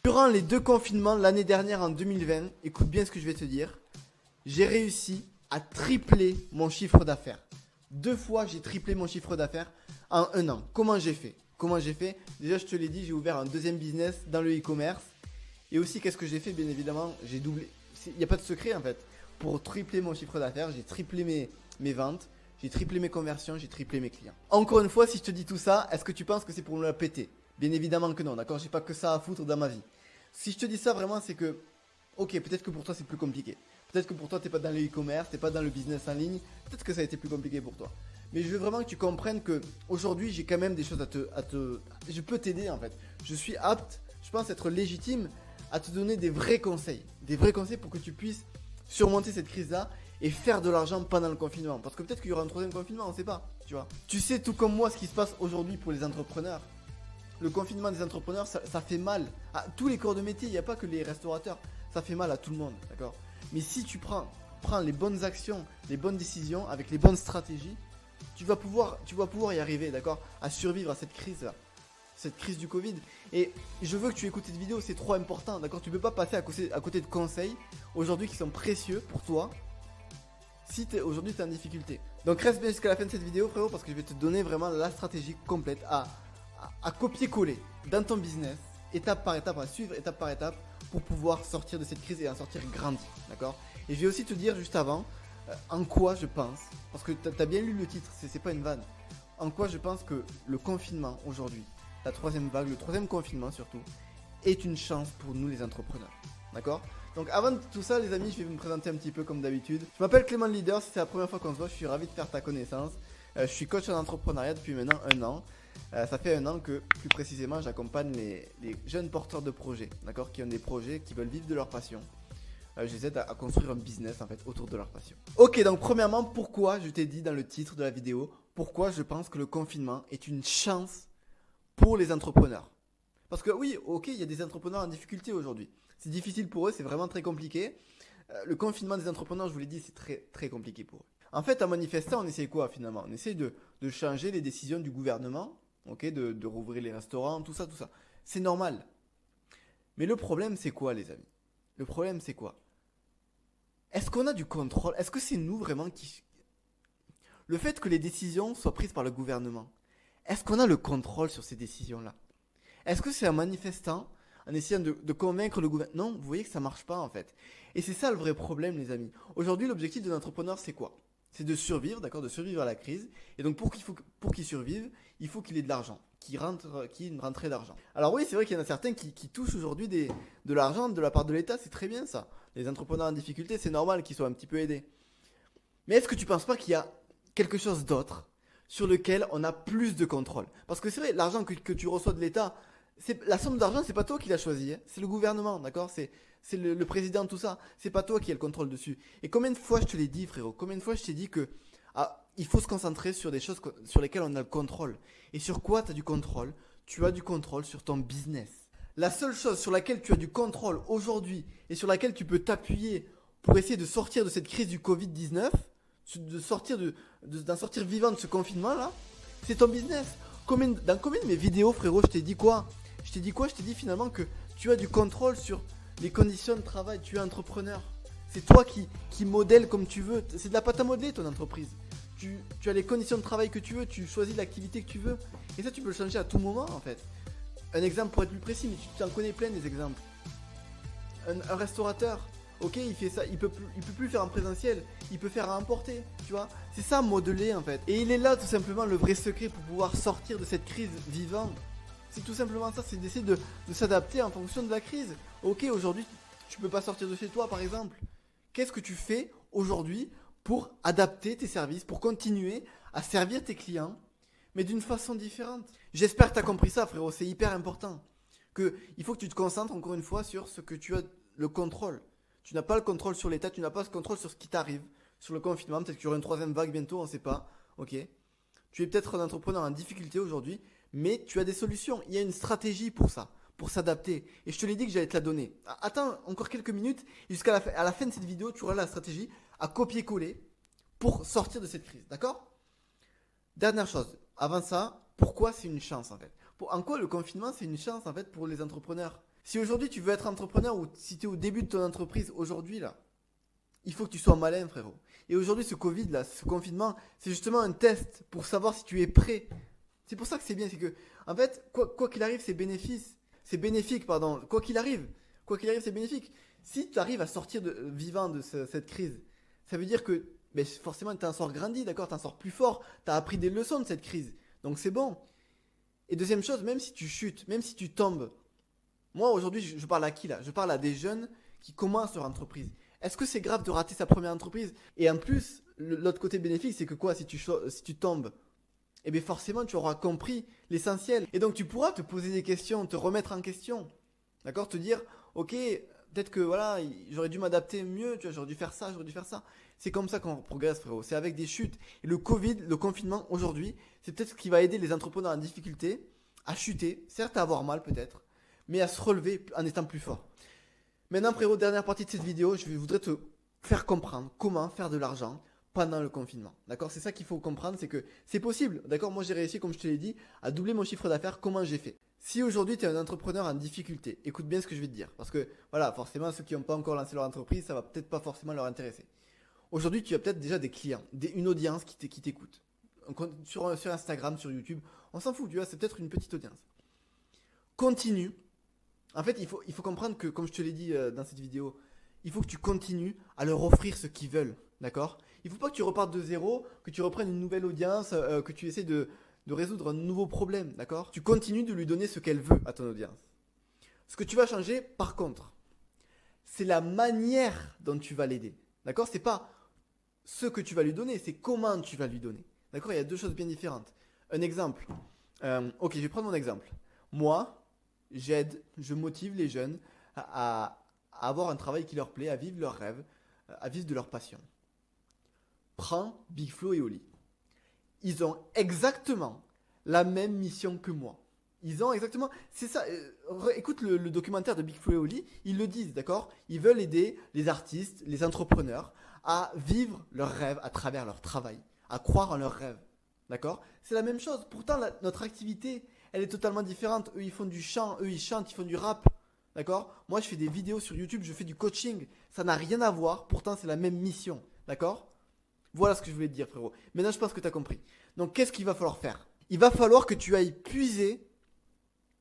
Durant les 2 confinements l'année dernière en 2020, écoute bien ce que je vais te dire, j'ai réussi à tripler mon chiffre d'affaires. 2 fois, j'ai triplé mon chiffre d'affaires en 1 an. Comment j'ai fait? Déjà, je te l'ai dit, j'ai ouvert un deuxième business dans le e-commerce. Et aussi, qu'est-ce que j'ai fait? Bien évidemment, j'ai doublé. Il n'y a pas de secret en fait. Pour tripler mon chiffre d'affaires, j'ai triplé mes ventes, j'ai triplé mes conversions, j'ai triplé mes clients. Encore une fois, si je te dis tout ça, est-ce que tu penses que c'est pour me la péter? Bien évidemment que non, d'accord? J'ai pas que ça à foutre dans ma vie. Si je te dis ça vraiment, c'est que, ok, peut-être que pour toi c'est plus compliqué. Peut-être que pour toi t'es pas dans le e-commerce, t'es pas dans le business en ligne. Peut-être que ça a été plus compliqué pour toi. Mais je veux vraiment que tu comprennes que aujourd'hui j'ai quand même des choses je peux t'aider en fait. Je suis apte, je pense être légitime à te donner des vrais conseils. Des vrais conseils pour que tu puisses surmonter cette crise-là et faire de l'argent pendant le confinement. Parce que peut-être qu'il y aura un 3e confinement, on ne sait pas, tu vois. Tu sais tout comme moi ce qui se passe aujourd'hui pour les entrepreneurs. Le confinement des entrepreneurs, ça fait mal à tous les corps de métier, il n'y a pas que les restaurateurs. Ça fait mal à tout le monde, d'accord? Mais si tu prends les bonnes actions, les bonnes décisions, avec les bonnes stratégies, tu vas pouvoir y arriver, d'accord? À survivre à cette crise du Covid. Et je veux que tu écoutes cette vidéo, c'est trop important, d'accord? Tu ne peux pas passer à côté de conseils aujourd'hui qui sont précieux pour toi si aujourd'hui tu es en difficulté. Donc reste bien jusqu'à la fin de cette vidéo, frérot, parce que je vais te donner vraiment la stratégie complète à copier-coller dans ton business, étape par étape, à suivre étape par étape pour pouvoir sortir de cette crise et en sortir grandi, d'accord? Et je vais aussi te dire juste avant en quoi je pense, parce que tu as bien lu le titre, c'est pas une vanne, en quoi je pense que le confinement aujourd'hui, la 3e vague, le 3e confinement surtout, est une chance pour nous les entrepreneurs, d'accord? Donc avant tout ça les amis, je vais me présenter un petit peu comme d'habitude. Je m'appelle Clément Leader, si c'est la première fois qu'on se voit, je suis ravi de faire ta connaissance. Je suis coach en entrepreneuriat depuis maintenant 1 an. Ça fait 1 an que, plus précisément, j'accompagne les jeunes porteurs de projets, d'accord, qui ont des projets, qui veulent vivre de leur passion. Je les aide à construire un business en fait autour de leur passion. Ok, donc premièrement, pourquoi je t'ai dit dans le titre de la vidéo, pourquoi je pense que le confinement est une chance pour les entrepreneurs. Parce que oui, ok, il y a des entrepreneurs en difficulté aujourd'hui. C'est difficile pour eux, c'est vraiment très compliqué. Le confinement des entrepreneurs, je vous l'ai dit, c'est très très compliqué pour eux. En fait, en manifestant, on essaie quoi finalement? On essaie de changer les décisions du gouvernement, ok, de rouvrir les restaurants, tout ça. C'est normal. Mais le problème, c'est quoi, les amis? Le problème, c'est quoi? Est-ce qu'on a du contrôle? Est-ce que c'est nous vraiment qui... Le fait que les décisions soient prises par le gouvernement, est-ce qu'on a le contrôle sur ces décisions-là? Est-ce que c'est en manifestant, en essayant de convaincre le gouvernement? Non, vous voyez que ça marche pas en fait. Et c'est ça le vrai problème, les amis. Aujourd'hui, l'objectif de l'entrepreneur, c'est quoi? C'est de survivre, d'accord, de survivre à la crise. Et donc pour qu'il survive, il faut qu'il ait de l'argent, qu'il ait une rentrée d'argent. Alors oui, c'est vrai qu'il y en a certains qui touchent aujourd'hui de l'argent de la part de l'État, c'est très bien ça. Les entrepreneurs en difficulté, c'est normal qu'ils soient un petit peu aidés. Mais est-ce que tu ne penses pas qu'il y a quelque chose d'autre sur lequel on a plus de contrôle? Parce que c'est vrai, l'argent que tu reçois de l'État, la somme d'argent, c'est pas toi qui l'as choisi, hein, c'est le gouvernement, d'accord? C'est le président, tout ça. C'est pas toi qui as le contrôle dessus. Et combien de fois je te l'ai dit, frérot? Combien de fois je t'ai dit que il faut se concentrer sur des choses sur lesquelles on a le contrôle. Et sur quoi tu as du contrôle? Tu as du contrôle sur ton business. La seule chose sur laquelle tu as du contrôle aujourd'hui et sur laquelle tu peux t'appuyer pour essayer de sortir de cette crise du Covid-19, d'en sortir vivant de ce confinement-là, c'est ton business. Dans combien de mes vidéos, frérot, je t'ai dit quoi? Je t'ai dit finalement que tu as du contrôle sur les conditions de travail. Tu es entrepreneur. C'est toi qui modèle comme tu veux. C'est de la pâte à modeler ton entreprise. Tu as les conditions de travail que tu veux. Tu choisis l'activité que tu veux. Et ça, tu peux le changer à tout moment en fait. Un exemple pour être plus précis, mais tu en connais plein des exemples. Un restaurateur, ok, il fait ça, il peut plus faire en présentiel, il peut faire à emporter, tu vois. C'est ça, modeler en fait. Et il est là tout simplement le vrai secret pour pouvoir sortir de cette crise vivante. C'est tout simplement ça, c'est d'essayer de s'adapter en fonction de la crise. Ok, aujourd'hui, tu peux pas sortir de chez toi par exemple. Qu'est-ce que tu fais aujourd'hui pour adapter tes services, pour continuer à servir tes clients, mais d'une façon différente? J'espère que tu as compris ça, frérot, c'est hyper important. Il faut que tu te concentres encore une fois sur ce que tu as le contrôle. Tu n'as pas le contrôle sur l'état, tu n'as pas le contrôle sur ce qui t'arrive, sur le confinement, peut-être qu'il y aura une 3e vague bientôt, on ne sait pas. Ok. Tu es peut-être un entrepreneur en difficulté aujourd'hui, mais tu as des solutions. Il y a une stratégie pour ça, pour s'adapter. Et je te l'ai dit que j'allais te la donner. Attends encore quelques minutes, et jusqu'à la fin de cette vidéo, tu auras la stratégie à copier-coller pour sortir de cette crise. D'accord? Dernière chose, avant ça, pourquoi c'est une chance en fait? En quoi le confinement, c'est une chance en fait pour les entrepreneurs? Si aujourd'hui tu veux être entrepreneur ou si tu es au début de ton entreprise aujourd'hui là, il faut que tu sois malin, frérot. Et aujourd'hui, ce Covid là, ce confinement, c'est justement un test pour savoir si tu es prêt. C'est pour ça que c'est bien, c'est que, en fait, quoi qu'il arrive, c'est bénéfice. C'est bénéfique, pardon. Quoi qu'il arrive, c'est bénéfique. Si tu arrives à sortir vivant de cette crise, ça veut dire que, ben, forcément, tu en sors grandi, d'accord? Tu en sors plus fort. Tu as appris des leçons de cette crise. Donc c'est bon. Et deuxième chose, même si tu chutes, même si tu tombes, moi aujourd'hui, je parle à qui là? Je parle à des jeunes qui commencent leur entreprise. Est-ce que c'est grave de rater sa première entreprise? Et en plus, l'autre côté bénéfique, c'est que quoi? Si tu tombes, eh bien forcément, tu auras compris l'essentiel. Et donc, tu pourras te poser des questions, te remettre en question. D'accord? Te dire, ok, peut-être que voilà, j'aurais dû m'adapter mieux, tu vois, j'aurais dû faire ça, j'aurais dû faire ça. C'est comme ça qu'on progresse, frérot. C'est avec des chutes. Et le Covid, le confinement aujourd'hui, c'est peut-être ce qui va aider les entrepreneurs en difficulté à chuter, certes à avoir mal peut-être, mais à se relever en étant plus fort. Maintenant, frérot, dernière partie de cette vidéo, je voudrais te faire comprendre comment faire de l'argent pendant le confinement. D'accord? C'est ça qu'il faut comprendre, c'est que c'est possible. D'accord? Moi, j'ai réussi, comme je te l'ai dit, à doubler mon chiffre d'affaires. Comment j'ai fait? Si aujourd'hui, tu es un entrepreneur en difficulté, écoute bien ce que je vais te dire. Parce que, voilà, forcément, ceux qui n'ont pas encore lancé leur entreprise, ça va peut-être pas forcément leur intéresser. Aujourd'hui, tu as peut-être déjà des clients, une audience qui t'écoute. Sur Instagram, sur YouTube, on s'en fout, tu vois, c'est peut-être une petite audience. Continue. En fait, il faut comprendre que, comme je te l'ai dit dans cette vidéo, il faut que tu continues à leur offrir ce qu'ils veulent. D'accord? Il ne faut pas que tu repartes de zéro, que tu reprennes une nouvelle audience, que tu essaies de résoudre un nouveau problème. D'accord? Tu continues de lui donner ce qu'elle veut à ton audience. Ce que tu vas changer, par contre, c'est la manière dont tu vas l'aider. D'accord? C'est pas ce que tu vas lui donner, c'est comment tu vas lui donner. D'accord? Il y a deux choses bien différentes. Un exemple. Ok, je vais prendre mon exemple. Moi, j'aide, je motive les jeunes à avoir un travail qui leur plaît, à vivre leurs rêves, à vivre de leur passion. Prends Big Flo et Oli. Ils ont exactement la même mission que moi. Ils ont exactement... C'est ça. Écoute le documentaire de Big Flo et Oli. Ils le disent, d'accord? Ils veulent aider les artistes, les entrepreneurs à vivre leurs rêves à travers leur travail, à croire en leurs rêves. D'accord? C'est la même chose. Pourtant, notre activité, elle est totalement différente. Eux, ils font du chant. Eux, ils chantent, ils font du rap. D'accord? Moi, je fais des vidéos sur YouTube, je fais du coaching. Ça n'a rien à voir. Pourtant, c'est la même mission. D'accord? Voilà ce que je voulais te dire, frérot. Maintenant, je pense que tu as compris. Donc, qu'est-ce qu'il va falloir faire? Il va falloir que tu ailles puiser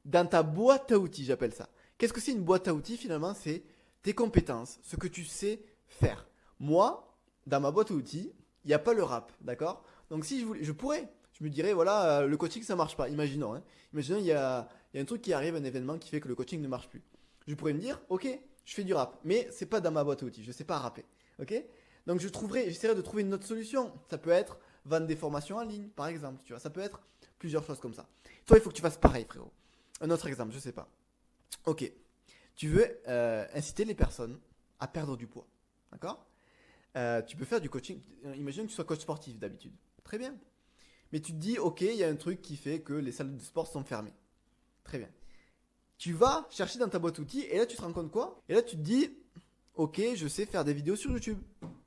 dans ta boîte à outils, j'appelle ça. Qu'est-ce que c'est une boîte à outils finalement? C'est tes compétences, ce que tu sais faire. Moi, dans ma boîte à outils, il n'y a pas le rap, d'accord? Donc si je pourrais, je me dirais, voilà, le coaching ça marche pas, imaginons. Imaginons, il y a un truc qui arrive, un événement qui fait que le coaching ne marche plus. Je pourrais me dire, ok, je fais du rap, mais c'est pas dans ma boîte à outils, je sais pas rapper, ok? Donc j'essaierai de trouver une autre solution. Ça peut être vendre des formations en ligne, par exemple, tu vois, ça peut être plusieurs choses comme ça. Toi, il faut que tu fasses pareil, frérot. Un autre exemple, je sais pas. Ok, tu veux inciter les personnes à perdre du poids, d'accord? Tu peux faire du coaching. Imagine que tu sois coach sportif d'habitude. Très bien. Mais tu te dis, ok, il y a un truc qui fait que les salles de sport sont fermées. Très bien. Tu vas chercher dans ta boîte outils et là tu te rends compte quoi? Et là tu te dis, ok, je sais faire des vidéos sur YouTube.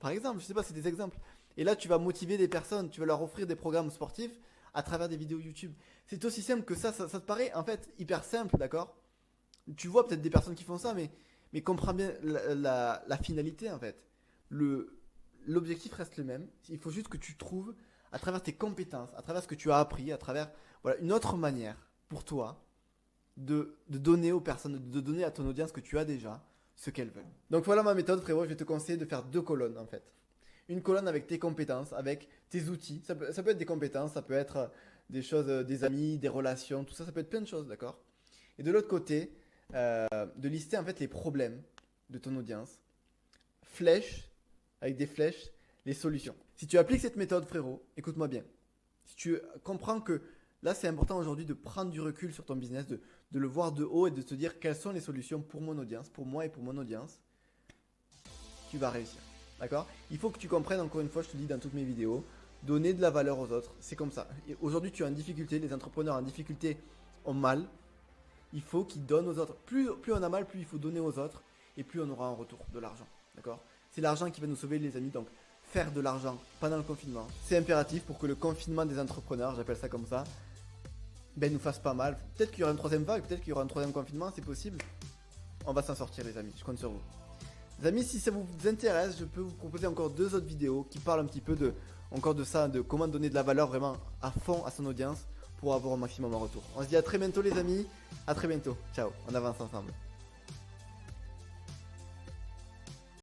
Par exemple, je sais pas, c'est des exemples. Et là tu vas motiver des personnes, tu vas leur offrir des programmes sportifs à travers des vidéos YouTube. C'est aussi simple que ça te paraît en fait hyper simple, d'accord? Tu vois peut-être des personnes qui font ça, mais comprends bien la finalité en fait. L'objectif reste le même. Il faut juste que tu trouves, à travers tes compétences, à travers ce que tu as appris, à travers une autre manière pour toi de donner aux personnes, de donner à ton audience que tu as déjà ce qu'elles veulent. Donc voilà ma méthode, frérot. Je vais te conseiller de faire 2 colonnes en fait. Une colonne avec tes compétences, avec tes outils. Ça peut être des compétences, ça peut être des choses, des amis, des relations, tout ça, ça peut être plein de choses, d'accord? Et de l'autre côté, de lister en fait les problèmes de ton audience. Flèche, avec des flèches, les solutions. Si tu appliques cette méthode, frérot, écoute-moi bien. Si tu comprends que là, c'est important aujourd'hui de prendre du recul sur ton business, de le voir de haut et de te dire quelles sont les solutions pour mon audience, pour moi et pour mon audience, tu vas réussir. D'accord? Il faut que tu comprennes, encore une fois, je te dis dans toutes mes vidéos, donner de la valeur aux autres, c'est comme ça. Aujourd'hui, tu es en difficulté, les entrepreneurs en difficulté ont mal. Il faut qu'ils donnent aux autres. Plus on a mal, plus il faut donner aux autres et plus on aura en retour de l'argent. D'accord? C'est l'argent qui va nous sauver, les amis. Donc, faire de l'argent pendant le confinement, c'est impératif pour que le confinement des entrepreneurs, j'appelle ça comme ça, ben, nous fasse pas mal. Peut-être qu'il y aura une troisième vague, peut-être qu'il y aura un troisième confinement, c'est possible. On va s'en sortir les amis, je compte sur vous. Les amis, si ça vous intéresse, je peux vous proposer encore 2 autres vidéos qui parlent un petit peu de, encore de ça, de comment donner de la valeur vraiment à fond à son audience pour avoir un maximum en retour. On se dit à très bientôt les amis, à très bientôt. Ciao, on avance ensemble.